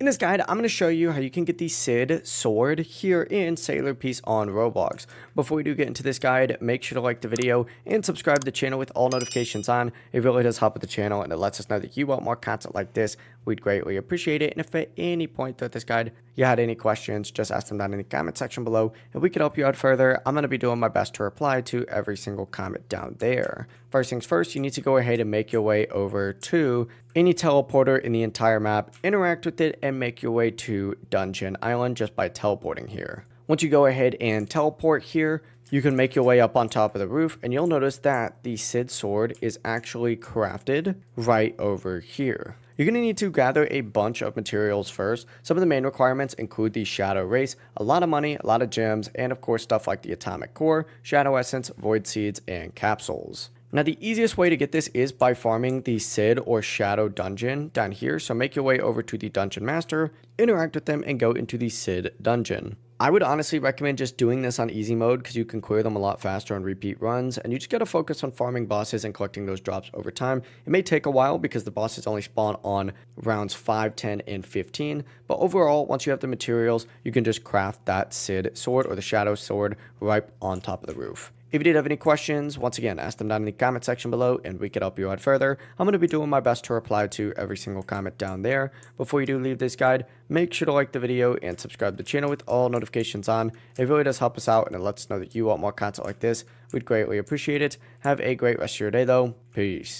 In this guide, I'm going to show you how you can get the CID Sword here in Sailor Piece on Roblox. Before we do get into this guide, make sure to like the video and subscribe to the channel with all notifications on. It really does help with the channel and it lets us know that you want more content like this. We'd greatly appreciate it. And if at any point throughout this guide you had any questions, just ask them down in the comment section below and we can help you out further. I'm going to be doing my best to reply to every single comment down there. First things first, you need to go ahead and make your way over to any teleporter in the entire map, interact with it, and make your way to Dungeon Island just by teleporting here. Once you go ahead and teleport here, you can make your way up on top of the roof, and you'll notice that the CID Sword is actually crafted right over here. You're going to need to gather a bunch of materials first. Some of the main requirements include the Shadow Race, a lot of money, a lot of gems, and of course stuff like the Atomic Core, Shadow Essence, Void Seeds, and Capsules. Now the easiest way to get this is by farming the CID or Shadow Dungeon down here, so make your way over to the Dungeon Master, interact with them, and go into the CID Dungeon. I would honestly recommend just doing this on easy mode because you can clear them a lot faster on repeat runs, and you just gotta focus on farming bosses and collecting those drops over time. It may take a while because the bosses only spawn on rounds 5, 10, and 15, but overall, once you have the materials, you can just craft that CID Sword or the Shadow Sword right on top of the roof. If you did have any questions, once again, ask them down in the comment section below and we could help you out further. I'm going to be doing my best to reply to every single comment down there. Before you do leave this guide, make sure to like the video and subscribe to the channel with all notifications on. It really does help us out and it lets us know that you want more content like this. We'd greatly appreciate it. Have a great rest of your day though. Peace.